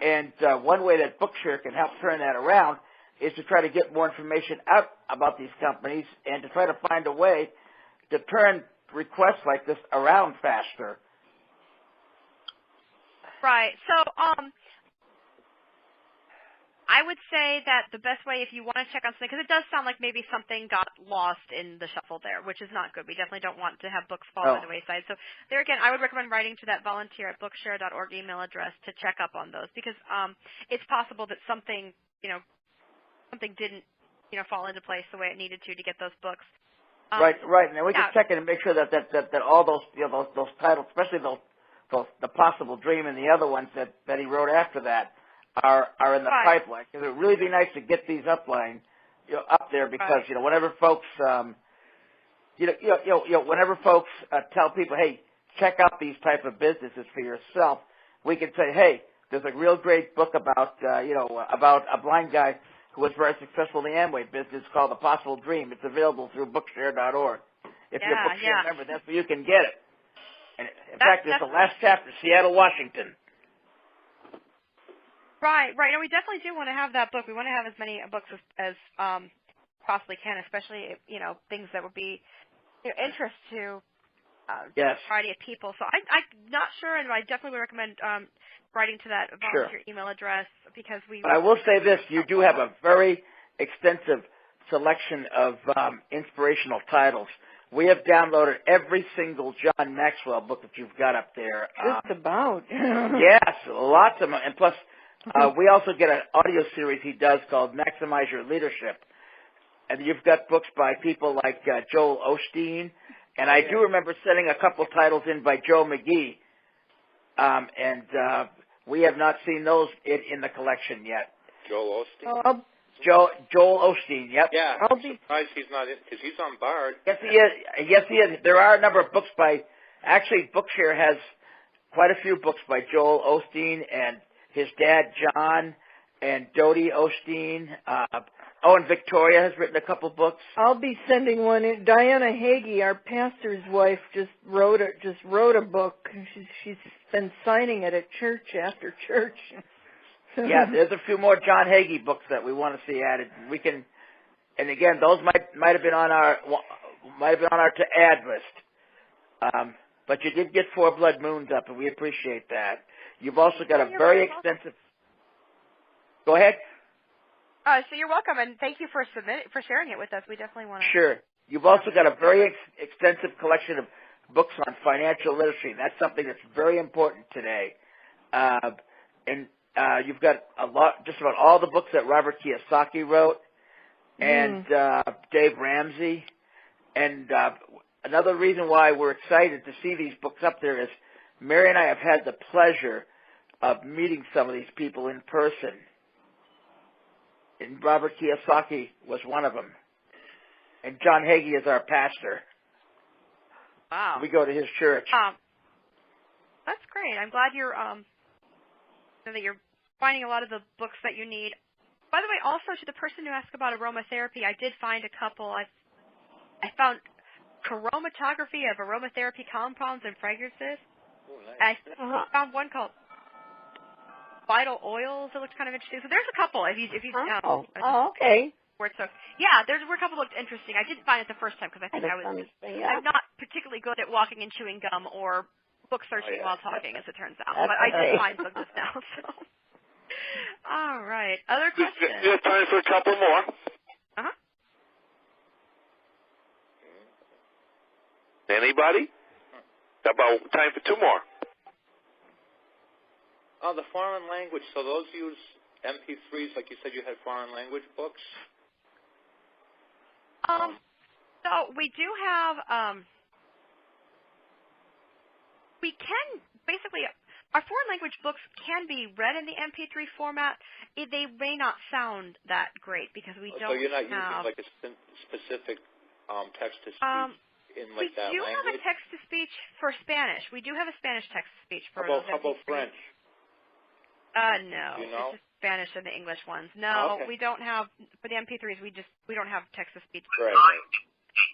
And one way that Bookshare can help turn that around is to try to get more information out about these companies and to try to find a way to turn requests like this around faster. Right. So, I would say that the best way, if you want to check on something, because it does sound like maybe something got lost in the shuffle there, which is not good. We definitely don't want to have books fall by the wayside. So there again, I would recommend writing to that volunteer@bookshare.org email address to check up on those, because it's possible that something didn't, fall into place the way it needed to get those books. Right. And we can check it and make sure that all those those titles, especially the Possible Dream and the other ones that he wrote after that, are in the pipeline. Because it would really be nice to get these up there, because whenever folks whenever folks tell people, hey, check out these type of businesses for yourself, we can say, hey, there's a real great book about about a blind guy who was very successful in the Amway business called The Possible Dream. It's available through Bookshare.org. If you're a Bookshare member, that's where you can get it. And in fact, it's the last chapter, Seattle, Washington. Right. And we definitely do want to have that book. We want to have as many books as possibly can, especially things that would be interest to a variety of people. So I'm not sure, and I definitely would recommend writing to that volunteer email address, because But I will say this: you do have a very extensive selection of inspirational titles. We have downloaded every single John Maxwell book that you've got up there. Just about. Yes, lots of them, and plus. We also get an audio series he does called Maximize Your Leadership. And you've got books by people like Joel Osteen. And I do remember sending a couple titles in by Joe McGee. And we have not seen those in the collection yet. Joel Osteen? Joel Osteen, yep. Yeah, I'm surprised he's not in, because he's on Bard. Yes, he is. Yes, he is. There are a number of books by, actually, Bookshare has quite a few books by Joel Osteen and his dad, John, and Dodie Osteen. And Victoria has written a couple books. I'll be sending one in. Diana Hagee, our pastor's wife, just wrote a book. She's been signing it at church after church. Yeah, there's a few more John Hagee books that we want to see added. We can, and again, those might have been on our to add list. But you did get 4 Blood Moons up, and we appreciate that. You've also got a very extensive. Go ahead. So you're welcome, and thank you for sharing it with us. We definitely want to. Sure. You've also got a very extensive collection of books on financial literacy. And that's something that's very important today. And you've got just about all the books that Robert Kiyosaki wrote, and Dave Ramsey. And another reason why we're excited to see these books up there is Mary and I have had the pleasure of meeting some of these people in person. And Robert Kiyosaki was one of them. And John Hagee is our pastor. Wow. We go to his church. That's great. I'm glad that you're finding a lot of the books that you need. By the way, also to the person who asked about aromatherapy, I did find a couple. I found chromatography of aromatherapy compounds and fragrances. Oh, nice. I found one called Vital Oils. It looked kind of interesting. So there's a couple. If you okay. So yeah, there were a couple that looked interesting. I didn't find it the first time because I think I'm not particularly good at walking and chewing gum or book searching while talking, as it turns out. But I did find some just now. So all right, other questions? We have time for a couple more. Anybody? How about time for 2 more? Oh, the foreign language. So those use MP3s, like you said you had foreign language books? So we do have, we can basically, our foreign language books can be read in the MP3 format. They may not sound that great because we don't have. So you're not using like a specific text-to-speech in like that language? We do have a text-to-speech for Spanish. We do have a Spanish text-to-speech for How about French? No. You know? It's just Spanish and the English ones. No, we don't have, for the MP3s, we don't have text-to-speech. Right.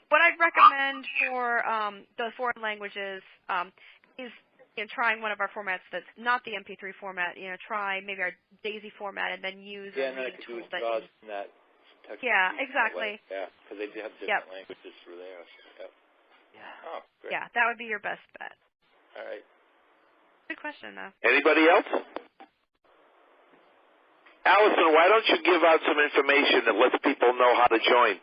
What I'd recommend for the foreign languages is trying one of our formats that's not the MP3 format. Try maybe our Daisy format, and then use and then I reading could do tools that JAWS in that text. Yeah, exactly. Yeah, because they do have different languages through there. So, Yeah. Oh, great. Yeah, that would be your best bet. All right. Good question, though. Anybody else? Allison, why don't you give out some information that lets people know how to join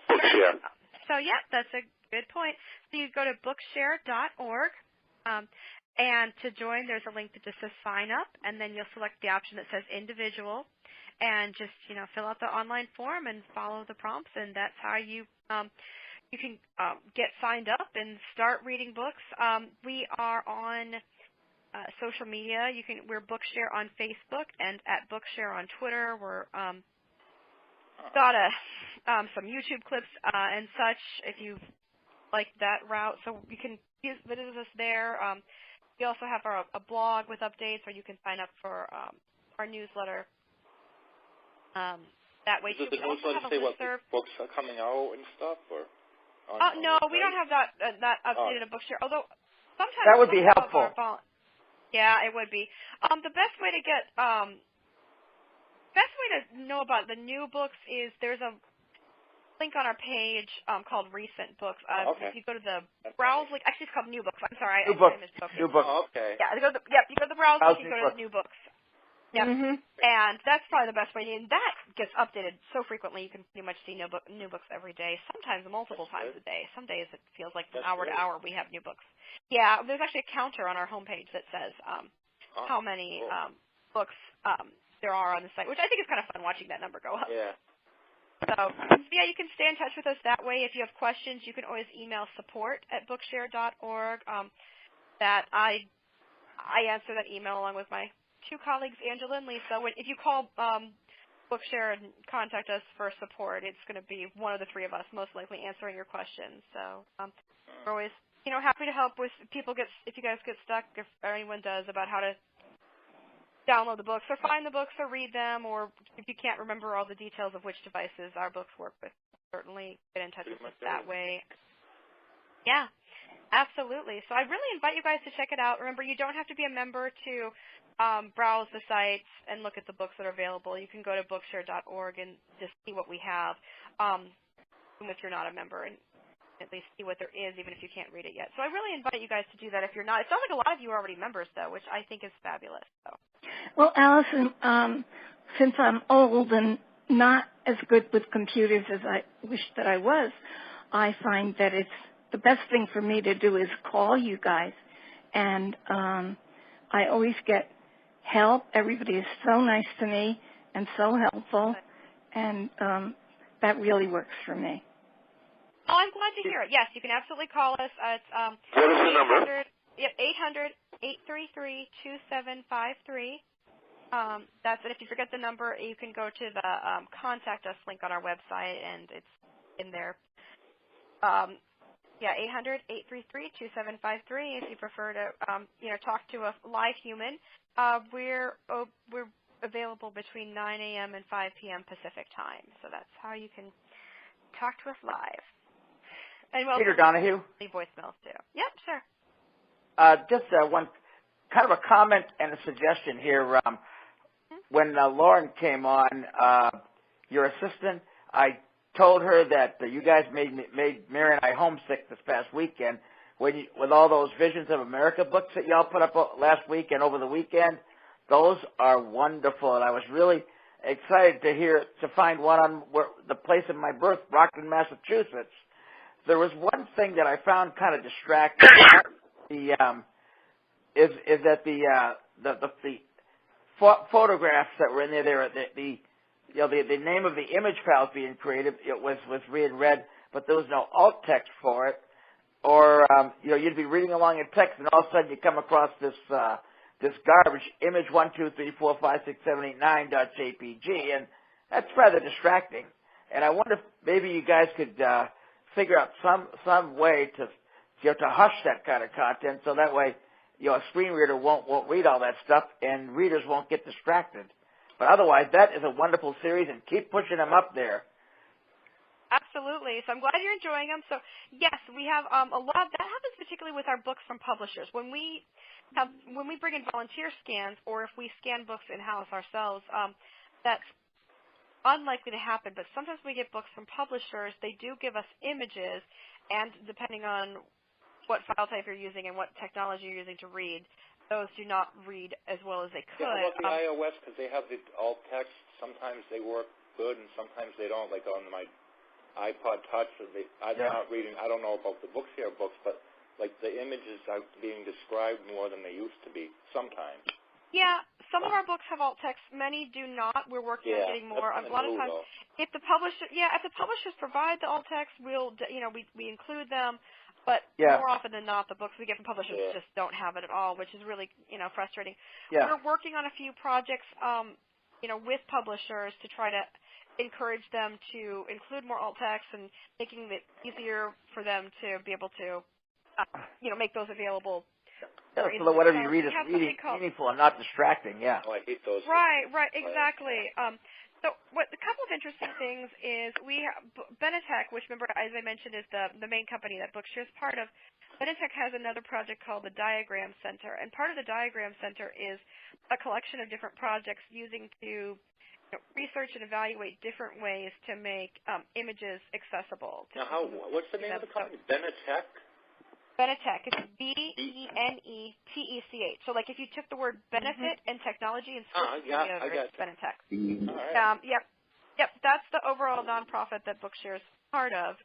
Bookshare? So, that's a good point. So you go to bookshare.org, and to join, there's a link that just says sign up, and then you'll select the option that says individual, and just, fill out the online form and follow the prompts, and that's how you can get signed up and start reading books. We are on social media. We're Bookshare on Facebook and at Bookshare on Twitter. We're got some YouTube clips and such if you like that route. So you can visit us there. We also have a blog with updates, or you can sign up for our newsletter. That way, Does the newsletter say what books are coming out and stuff, or? No, we don't have that updated at Bookshare. Although sometimes that would be helpful. Yeah, it would be. The best way to know about the new books is there's a link on our page called Recent Books. Okay. If you go to the browse link, actually it's called New Books. I'm sorry, New Books. New Books. Oh, okay. Yeah, you go to the browse link. You go to New Books. Yep. Mm-hmm. And that's probably the best way. And that gets updated so frequently, you can pretty much see new books every day, sometimes multiple times a day. Some days it feels like from hour to hour we have new books. Yeah, there's actually a counter on our homepage that says how many books there are on the site, which I think is kind of fun watching that number go up. Yeah. So, you can stay in touch with us that way. If you have questions, you can always email support@bookshare.org. That I answer that email along with my two colleagues, Angela and Lisa. If you call Bookshare and contact us for support, it's going to be one of the three of us most likely answering your questions. So we're always, happy to help with if you guys get stuck, if anyone does, about how to download the books or find the books or read them, or if you can't remember all the details of which devices our books work with, certainly get in touch with us that way. Yeah, absolutely. So I really invite you guys to check it out. Remember, you don't have to be a member to browse the sites and look at the books that are available. You can go to bookshare.org and just see what we have, even if you're not a member, and at least see what there is, even if you can't read it yet. So I really invite you guys to do that if you're not. It sounds like a lot of you are already members, though, which I think is fabulous. So. Well, Allison, since I'm old and not as good with computers as I wish that I was, I find that it's the best thing for me to do is call you guys, and I always get help. Everybody is so nice to me and so helpful, and that really works for me. Oh, I'm glad to hear it. Yes, you can absolutely call us. It's what is the number? 800-833-2753. That's it. If you forget the number, you can go to the contact us link on our website, and it's in there. 800-833-2753. If you prefer to, talk to a live human, we're available between 9 a.m. and 5 p.m. Pacific time. So that's how you can talk to us live. And Peter Donahue. Leave voicemails too. Yep, sure. Just one kind of a comment and a suggestion here. When Lauren came on, your assistant, I told her that you guys made Mary and I homesick this past weekend with all those Visions of America books that y'all put up last week and over the weekend. Those are wonderful, and I was really excited to find one on the place of my birth, Rockland, Massachusetts. There was one thing that I found kind of distracting. Is that the photographs that were in there, the name of the image files being created, it was being read, but there was no alt text for it, or you'd be reading along in text, and all of a sudden you come across this garbage image 123456789.jpg, and that's rather distracting. And I wonder if maybe you guys could figure out some way to hush that kind of content, so that way a screen reader won't read all that stuff, and readers won't get distracted. But otherwise, that is a wonderful series, and keep pushing them up there. Absolutely. So I'm glad you're enjoying them. So yes, we have a lot. That happens particularly with our books from publishers. When we bring in volunteer scans, or if we scan books in-house ourselves, that's unlikely to happen. But sometimes we get books from publishers. They do give us images, and depending on what file type you're using and what technology you're using to read, those do not read as well as they could. Yeah, I love the iOS because they have the alt text. Sometimes they work good, and sometimes they don't. Like on my iPod Touch, I'm not reading. I don't know about the Bookshare books, but like the images are being described more than they used to be sometimes. Yeah, some of our books have alt text. Many do not. We're working on getting more. A lot of times, if the publishers provide the alt text, we'll we include them. But more often than not, the books we get from publishers just don't have it at all, which is really frustrating. Yeah. We're working on a few projects, with publishers to try to encourage them to include more alt text and making it easier for them to be able to, make those available. Yeah, so that whatever you read is meaningful and not distracting. Yeah. Oh, I hate those. Right, exactly. So a couple of interesting things is we have Benetech, which remember, as I mentioned, is the main company that Bookshare is part of. Benetech has another project called the Diagram Center, and part of the Diagram Center is a collection of different projects using to research and evaluate different ways to make images accessible. Now, what's the name of the company? Benetech? Benetech. It's Benetech. So, like, if you took the word benefit and technology and switched it together, it's Benetech. All right. Yep. That's the overall nonprofit that Bookshare is part of.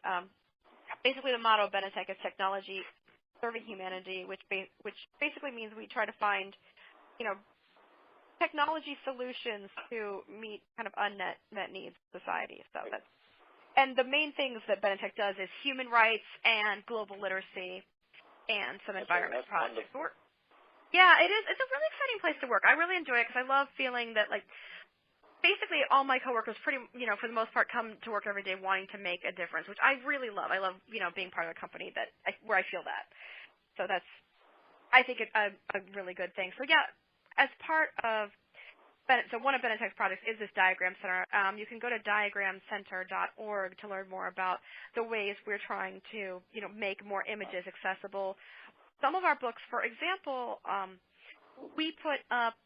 Basically, the motto of Benetech is technology serving humanity, which basically means we try to find, technology solutions to meet kind of unmet needs of society. So and the main things that Benetech does is human rights and global literacy and some environment projects. Yeah, it is. It's a really exciting place to work. I really enjoy it because I love feeling that, like, basically all my coworkers pretty, for the most part, come to work every day wanting to make a difference, which I really love. I love, being part of a company where I feel that. So I think it's a really good thing. So yeah, as part of so one of Benetech's projects is this Diagram Center. You can go to diagramcenter.org to learn more about the ways we're trying to, make more images accessible. Some of our books, for example, we put up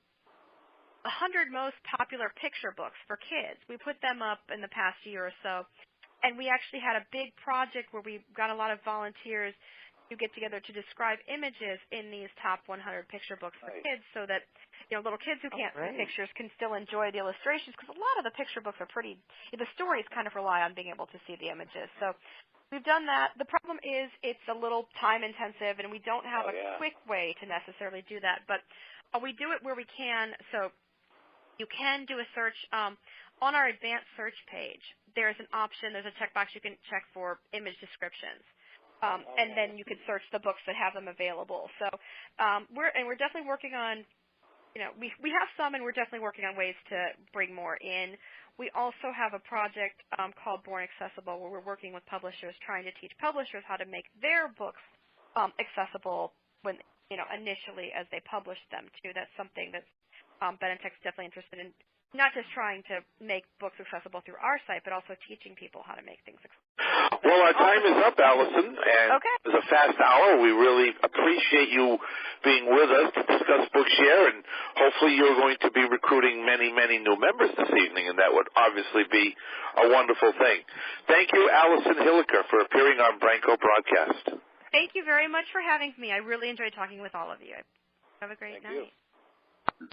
100 most popular picture books for kids. We put them up in the past year or so, and we actually had a big project where we got a lot of volunteers to get together to describe images in these top 100 picture books for kids so that little kids who can't see pictures can still enjoy the illustrations, because a lot of the picture books are the stories kind of rely on being able to see the images. So we've done that. The problem is it's a little time intensive, and we don't have a quick way to necessarily do that. But we do it where we can. So you can do a search on our advanced search page. There's an option. There's a checkbox you can check for image descriptions. And then you can search the books that have them available. So we're definitely working on, we have some, and we're definitely working on ways to bring more in. We also have a project called Born Accessible, where we're working with publishers, trying to teach publishers how to make their books accessible when, initially as they publish them too. That's something that Benetech's definitely interested in. Not just trying to make books accessible through our site, but also teaching people how to make things accessible. Well, our time is up, Allison, and it's a fast hour. We really appreciate you being with us to discuss Bookshare, and hopefully you're going to be recruiting many, many new members this evening, and that would obviously be a wonderful thing. Thank you, Allison Hilliker, for appearing on Branco Broadcast. Thank you very much for having me. I really enjoyed talking with all of you. Have a great night.